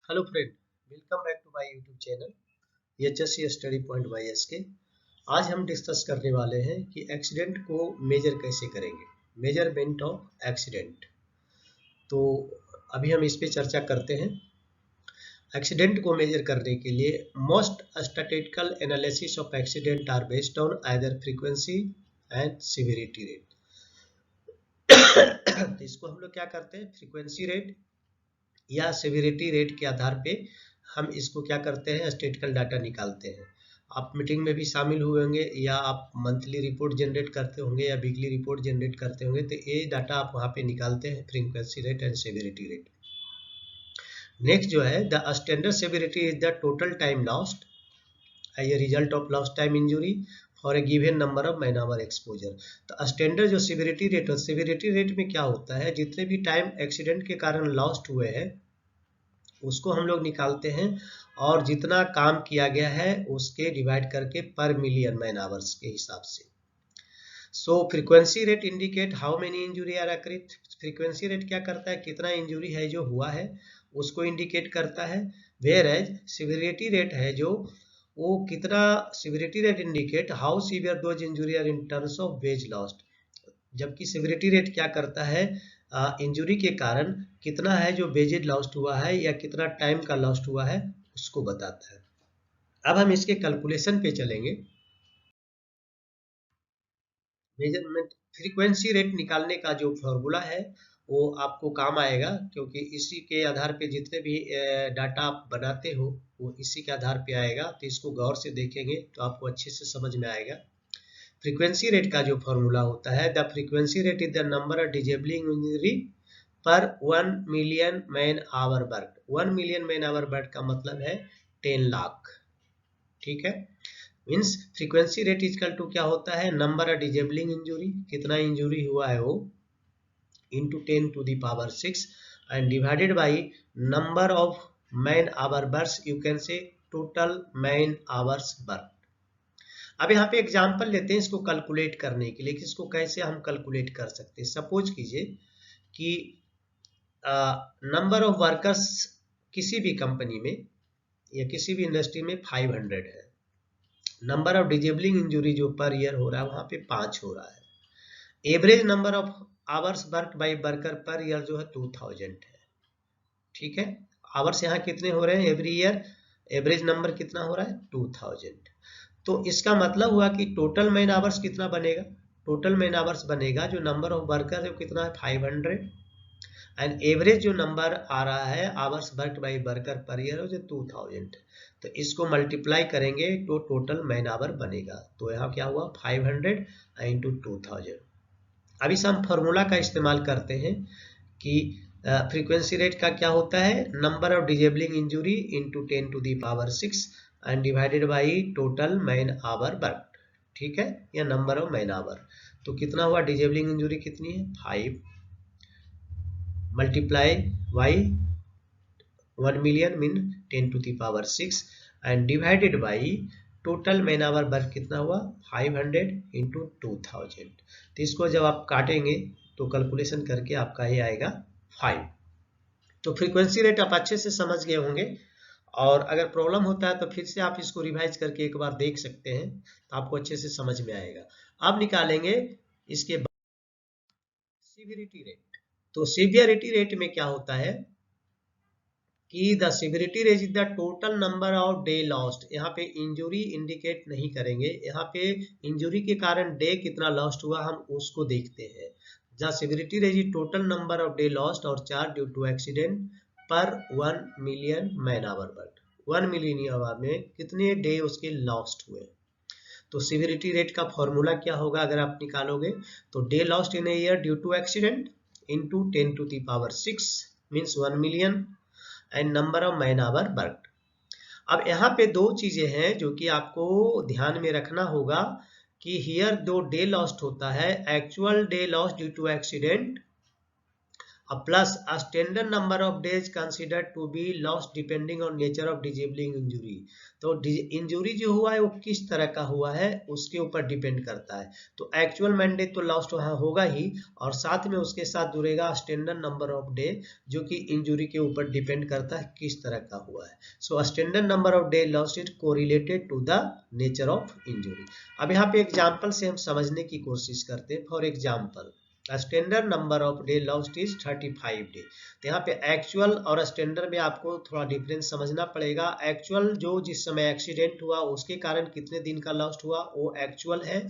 Hello friend, welcome back to my YouTube channel HSC study point by SK. आज हम discuss करने वाले हैं कि एक्सीडेंट को मेजर कैसे करेंगे, मेजरमेंट ऑफ एक्सीडेंट। तो अभी हम इस पे चर्चा करते हैं। एक्सीडेंट को मेजर करने के लिए most statistical analysis of accident are based on either frequency and severity rate. तो इसको हम लोग क्या करते हैं, फ्रीक्वेंसी रेट या सिविरिटी रेट के आधार पे हम इसको क्या करते हैं, स्टैटिस्टिकल डाटा निकालते हैं। आप मीटिंग में भी शामिल हुए होंगे या आप मंथली रिपोर्ट जनरेट करते होंगे या वीकली रिपोर्ट जनरेट करते होंगे, तो ये डाटा आप वहाँ पे निकालते हैं, frequency rate and severity rate. Next जो है, the standard severity is the total time lost a result of lost time injury for a given number of man hour exposure. तो स्टैंडर्ड जो सिविरिटी रेट है, severity rate में क्या होता है, जितने भी टाइम एक्सीडेंट के कारण लॉस्ट हुए हैं उसको हम लोग निकालते हैं और जितना काम किया गया है उसके डिवाइड करके पर मिलियन मैन आवर्स के हिसाब से। So frequency rate indicate how many injury are occurred. Frequency rate क्या करता है, कितना इंजुरी है जो हुआ है उसको इंडिकेट करता है। वेयर एज सिविरिटी रेट है जो वो कितना, severity rate indicate how severe those injuries are in terms of wage lost. जबकि सिविरिटी रेट क्या करता है, इंजुरी के कारण कितना है जो वेजेज लॉस्ट हुआ है या कितना टाइम का लॉस्ट हुआ है उसको बताता है। अब हम इसके कैलकुलेशन पे चलेंगे। मेजरमेंट फ्रीक्वेंसी रेट निकालने का जो फॉर्मूला है वो आपको काम आएगा, क्योंकि इसी के आधार पे जितने भी डाटा आप बनाते हो वो इसी के आधार पे आएगा। तो इसको गौर से देखेंगे तो आपको अच्छे से समझ में आएगा। फ्रीक्वेंसी रेट का जो फॉर्मूला होता है, the frequency rate is the number of disabling injury per 1 million man hour work. 1 million man hour work का मतलब है 10 लाख। ठीक है, means frequency rate equal to क्या होता है, नंबर ऑफ डिजेबलिंग इंजुरी, कितना इंजुरी हुआ है वो, into 10 to the power 6 and divided by number of man hour work, you can say total man hours work. अब यहाँ पे एग्जांपल लेते हैं इसको कैलकुलेट करने के लिए कि इसको कैसे हम कैलकुलेट कर सकते हैं। सपोज कीजिए कि नंबर ऑफ वर्कर्स किसी भी कंपनी में या किसी भी इंडस्ट्री में 500 है। नंबर ऑफ डिजेबलिंग इंजुरी जो पर ईयर हो रहा है वहां पे 5 हो रहा है। Average number of hours work by worker per year जो है 2000 है। ठीक है, आवर्स यहाँ कितने हो रहे हैं एवरी ईयर, एवरेज नंबर कितना हो रहा है 2000। तो इसका मतलब हुआ कि टोटल मैन आवर्स कितना बनेगा, टोटल मैन आवर्स बनेगा जो नंबर ऑफ वर्कर है वो कितना है 500 एंड एवरेज जो नंबर आ रहा है hours work by worker per year है जो 2000। तो इसको मल्टीप्लाई करेंगे तो टोटल मैन आवर बनेगा। तो यहाँ क्या हुआ 500 इंटू 2000। अब इस हम फॉर्मूला का इस्तेमाल करते हैं कि फ्रीक्वेंसी रेट का क्या होता है, number of disabling injury into 10 to the power 6 and divided by total man hour work. ठीक है, या नंबर ऑफ मैन आवर। तो कितना हुआ, डिजेबलिंग इंजुरी कितनी है 5 multiply by 1 million mean 10 to the power 6 and divided by total man hour work कितना हुआ 500 इंटू 2000। तो इसको जब आप काटेंगे तो कैलकुलेशन करके आपका ये आएगा 5। तो फ्रीक्वेंसी रेट आप अच्छे से समझ गए होंगे, और अगर प्रॉब्लम होता है तो फिर से आप इसको रिवाइज करके एक बार देख सकते हैं तो आपको अच्छे से समझ में आएगा। अब निकालेंगे इसके बाद सीवियरिटी रेट। तो सीवियरिटी रेट में क्या होता है कि the severity rate is the total number of day lost. यहाँ पे इंजुरी इंडिकेट नहीं करेंगे, यहाँ पे इंजुरी के कारण डे कितना लॉस्ट हुआ हम उसको देखते हैं। The severity rate is total number of day lost or charge due to accident per 1 million man hour work. 1 million hour में कितने डे उसके लॉस्ट हुए। तो सीवियरिटी रेट का फॉर्मूला क्या होगा अगर आप निकालोगे, तो day lost in a year due to accident into 10 to the power 6 means 1 million and number of man hour work. अब यहाँ पे दो चीजें हैं जो कि आपको ध्यान में रखना होगा कि हियर दो डे लॉस्ट होता है, actual day lost due to accident plus standard number of days considered to be lost depending on nature of disabling injury. तो इंजुरी जो हुआ है वो किस तरह का हुआ है उसके ऊपर डिपेंड करता है। तो एक्चुअल मैंडेज तो लॉस्ट वहाँ होगा ही, और साथ में उसके साथ जुड़ेगा स्टैंडर्ड नंबर ऑफ डे, जो कि इंजुरी के ऊपर डिपेंड करता है किस तरह का हुआ है। So standard number of day lost is correlated to the nature of injury. अब यहाँ पे एग्जाम्पल से हम समझने की कोशिश करते हैं। For example, standard number of day lost is 35 day. तो यहाँ पे एक्चुअल और स्टैंडर्ड में आपको थोड़ा डिफरेंस समझना पड़ेगा। एक्चुअल जो जिस समय एक्सीडेंट हुआ उसके कारण कितने दिन का लॉस्ट हुआ वो एक्चुअल है,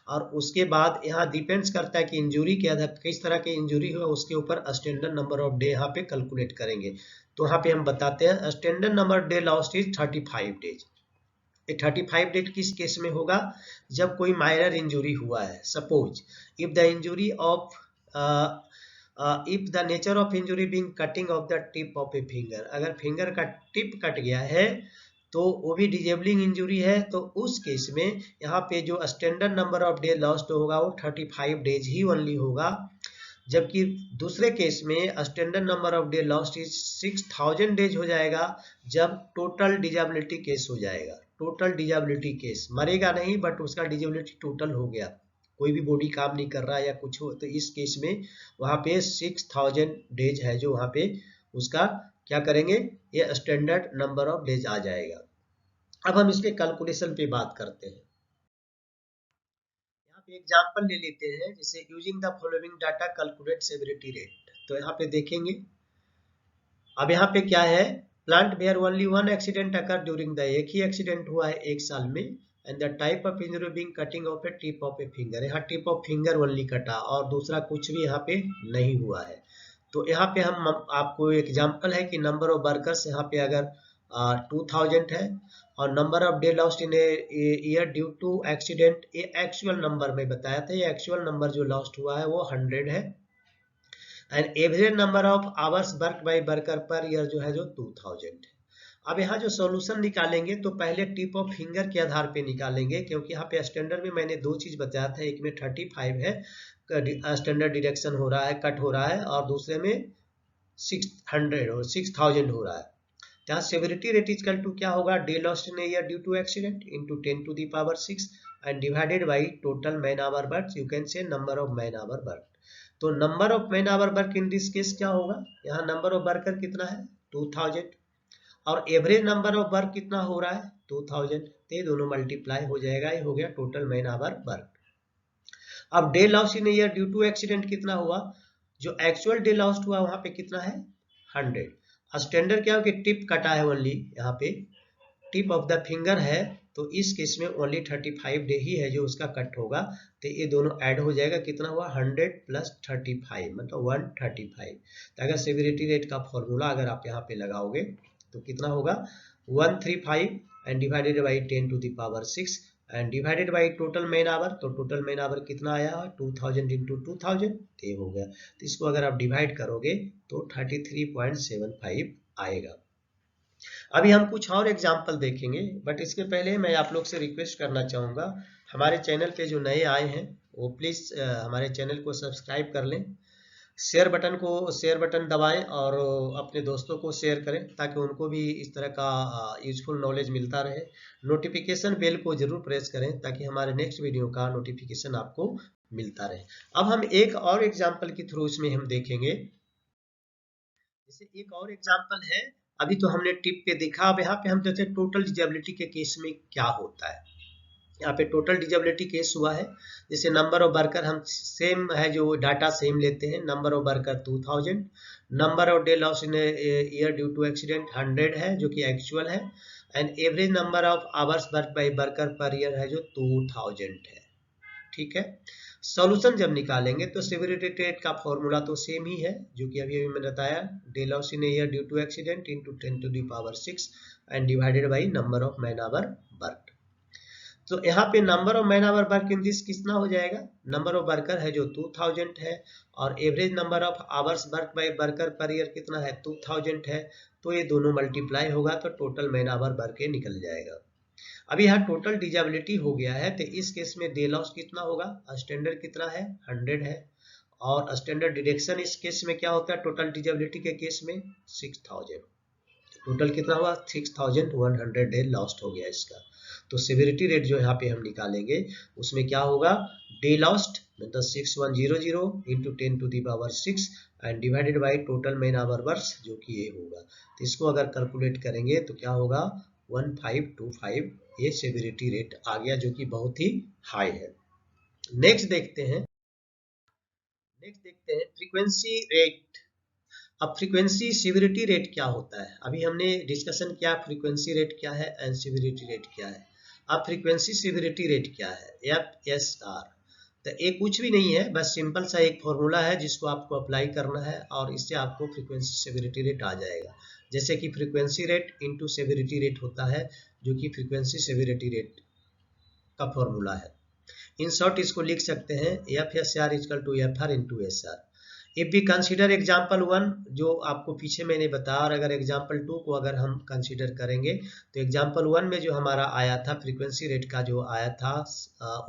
और उसके बाद यहाँ डिपेंड्स करता है कि इंजुरी के आधार किस तरह की इंजुरी हुआ उसके ऊपर स्टैंडर्ड नंबर ऑफ डे यहाँ पे कैलकुलेट करेंगे। तो यहाँ पे हम बताते हैं standard number day lost is 35 days. 35 days किस केस में होगा, जब कोई माइनर इंजुरी हुआ है। Suppose if the injury of if the nature of injury being cutting of the tip of a finger, अगर फिंगर का टिप कट गया है तो वो भी डिजेबलिंग इंजुरी है। तो उस केस में यहाँ पे जो standard number of day lost होगा वो 35 डेज ही ओनली होगा। जबकि दूसरे केस में standard number of day lost is 6000 days हो जाएगा, जब टोटल डिजेबिलिटी केस हो जाएगा। टोटल डिजेबिलिटी केस, मरेगा नहीं बट उसका डिजेबिलिटी टोटल हो गया, कोई भी बॉडी काम नहीं कर रहा है या कुछ हो, तो इस केस में वहाँ पे 6000 डेज है जो वहाँ पे उसका क्या करेंगे, ये स्टैंडर्ड नंबर ऑफ डेज आ जाएगा। अब हम इसके कैलकुलेशन पे बात करते हैं। यहाँ पे एग्जांपल ले लेते हैं, जैसे using the following data calculate severity rate. तो यहाँ पे देखेंगे, अब यहाँ पे क्या है, plant where only one accident occur during the, एक ही एक्सीडेंट हुआ है एक साल में, and the type of injury being cutting of a tip of a finger, यहाँ टिप ऑफ फिंगर ओनली कटा और दूसरा कुछ भी यहाँ पे नहीं हुआ है। तो यहाँ पे हम आपको एग्जांपल है कि नंबर ऑफ वर्कर्स यहाँ पे अगर 2000 है, और number of day lost in year due to accident, ये एक्चुअल नंबर में बताया था, ये एक्चुअल नंबर जो लॉस्ट हुआ है वो 100 है, and average number of hours work by worker per year जो है जो 2000 है। अब यहाँ जो सॉल्यूशन निकालेंगे तो पहले टिप ऑफ फिंगर के आधार पे निकालेंगे, क्योंकि यहाँ पे स्टैंडर्ड में मैंने दो चीज बताया था, एक में 35 है स्टैंडर्ड डिडक्शन हो रहा है, कट हो रहा है, और दूसरे में 600 और 6000 हो रहा है। यहाँ सेवरिटी रेट इक्वल टू क्या होगा, day lost in year due to accident into 10 to the power 6 and divided by total man hour work, you can say number of man hour work. तो number of man hour work in this case क्या होगा, यहाँ number of worker कितना है 2000, और average number of work कितना हो रहा है 2000, तो ये दोनों मल्टीप्लाई हो जाएगा, ये हो गया टोटल मैन आवर वर्क। अब day loss in year due to accident कितना हुआ, जो एक्चुअल डे लॉस्ट हुआ वहां पे कितना है 100। स्टैंडर्ड क्या हो कि टिप कटा है ओनली, यहाँ पे टिप ऑफ द फिंगर है, तो इस केस में ओनली 35 डे ही है जो उसका कट होगा, तो ये दोनों ऐड हो जाएगा, कितना हुआ 100 प्लस 35 मतलब 135। तो अगर सेवरिटी रेट का फॉर्मूला अगर आप यहाँ पे लगाओगे तो कितना होगा 135 and divided by 10 to the power 6 and divided by total man hour, तो टोटल मैन आवर कितना आया 2000 इंटू 2000, तो ये हो गया। तो इसको अगर आप डिवाइड करोगे तो 33.75 आएगा। अभी हम कुछ और एग्जाम्पल देखेंगे, बट इसके पहले मैं आप लोग से रिक्वेस्ट करना चाहूँगा, हमारे चैनल पे जो नए आए हैं वो प्लीज़ हमारे चैनल को सब्सक्राइब कर लें, शेयर बटन दबाएं और अपने दोस्तों को शेयर करें ताकि उनको भी इस तरह का यूजफुल नॉलेज मिलता रहे। नोटिफिकेशन बेल को जरूर प्रेस करें ताकि हमारे नेक्स्ट वीडियो का नोटिफिकेशन आपको मिलता रहे। अब हम एक और एग्जाम्पल के थ्रू इसमें हम देखेंगे, जैसे एक और एग्जाम्पल है, अभी तो हमने टिप पे देखा, अब यहाँ पे हम देखते हैं टोटल डिजेबिलिटी के केस में क्या होता है। यहाँ पे टोटल डिजेबिलिटी केस हुआ है, जैसे नंबर ऑफ वर्कर हम सेम है, जो डाटा सेम लेते हैं, number of worker 2000, number of day loss in year due to accident 100 है जो कि एक्चुअल है, and average number of hours work by worker per year है जो 2000 है। ठीक है, सॉल्यूशन जब निकालेंगे तो सेवरिटी रेट का फॉर्मूला तो सेम ही है जो कि अभी मैंने बताया, day loss in year due to accident into 10 to the power 6 and divided by number of man hour work. तो यहाँ पे number of man hour work in this कितना हो जाएगा, नंबर ऑफ वर्कर है जो 2000 है, और average number of hours work by worker per year कितना है 2000 है, तो ये दोनों मल्टीप्लाई होगा तो टोटल मैन आवर वर्क ये निकल जाएगा। अभी यहाँ टोटल डिजेबिलिटी हो गया है, तो इस केस में डे लॉस कितना होगा, स्टैंडर्ड कितना है 100 है, और स्टैंडर्ड डिडक्शन इस केस में क्या होता है, टोटल डिजेबिलिटी के केस में 6000, टोटल कितना हुआ 6100 डे लॉस्ट हो गया इसका। तो सिविरिटी रेट जो यहाँ पे हम निकालेंगे उसमें क्या होगा, डे लॉस्ट मतलब 6100 into 10⁻6 and divided by total man hour works जो कि ये होगा। तो इसको अगर कैलकुलेट करेंगे तो क्या होगा 1525, ये सिविरिटी रेट आ गया जो कि बहुत ही हाई है। नेक्स्ट देखते हैं फ्रीक्वेंसी रेट। अब फ्रीक्वेंसी सिविरिटी रेट क्या होता है, अभी हमने डिस्कशन किया फ्रीक्वेंसी रेट क्या है एंड सिविरिटी रेट क्या है। अब फ्रीक्वेंसी सिविरिटी रेट क्या है, FSR। तो ये कुछ भी नहीं है, बस सिंपल सा एक फॉर्मूला है जिसको आपको अप्लाई करना है और इससे आपको फ्रीक्वेंसी सिविरिटी रेट आ जाएगा। जैसे कि frequency rate into severity rate होता है जो कि फ्रीक्वेंसी सिविरिटी रेट का फॉर्मूला है। इन शॉर्ट इसको लिख सकते हैं FSR equal to FR into SR। If भी कंसीडर एग्जाम्पल 1 जो आपको पीछे मैंने बताया, और अगर एग्जाम्पल 2 को अगर हम कंसीडर करेंगे तो एग्जाम्पल 1 में जो हमारा आया था फ्रीक्वेंसी रेट का जो आया था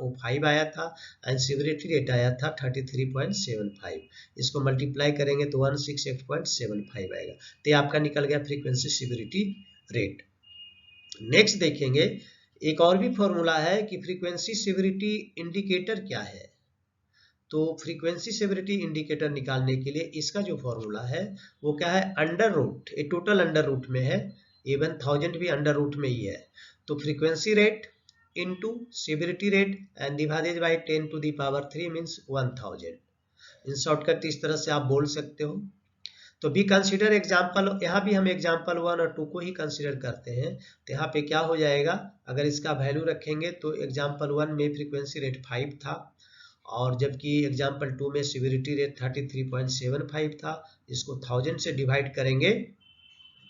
वो 5 आया था एंड सिविरिटी रेट आया था 33.75। इसको मल्टीप्लाई करेंगे तो 168.75 आएगा। तो ये आपका निकल गया फ्रीक्वेंसी सिविरिटी रेट। नेक्स्ट देखेंगे एक और भी फॉर्मूला है कि फ्रीक्वेंसी सिविरिटी इंडिकेटर क्या है। तो फ्रीक्वेंसी सिविरिटी इंडिकेटर निकालने के लिए इसका जो फॉर्मूला है वो क्या है, अंडर रूट, ये टोटल अंडर रूट में है, इवन 1000 भी अंडर रूट में ही है। तो frequency rate into severity rate and divided bye 10⁻³ means 1000। In shortcut इस तरह से आप बोल सकते हो। तो भी कंसीडर एग्जाम्पल, यहाँ भी हम एग्जाम्पल 1 और 2 को ही कंसीडर करते हैं। तो यहाँ पे क्या हो जाएगा, अगर इसका वैल्यू रखेंगे तो एग्जाम्पल 1 में फ्रीक्वेंसी रेट 5 था और जबकि एग्जाम्पल 2 में सिविरिटी रेट 33.75 था। इसको 1000 से डिवाइड करेंगे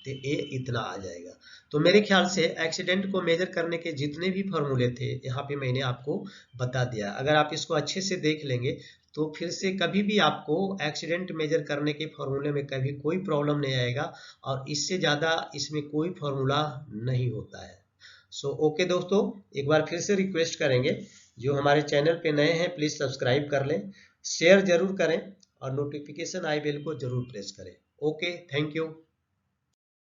तो ये इतना आ जाएगा। तो मेरे ख्याल से एक्सीडेंट को मेजर करने के जितने भी फॉर्मूले थे यहाँ पे मैंने आपको बता दिया। अगर आप इसको अच्छे से देख लेंगे तो फिर से कभी भी आपको एक्सीडेंट मेजर करने के फॉर्मूले में कभी कोई प्रॉब्लम नहीं आएगा और इससे ज़्यादा इसमें कोई फॉर्मूला नहीं होता है। सो ओके दोस्तों, एक बार फिर से रिक्वेस्ट करेंगे जो हमारे चैनल पे नए हैं प्लीज़ सब्सक्राइब कर लें, शेयर जरूर करें और नोटिफिकेशन आई बेल को जरूर प्रेस करें। Okay, thank you.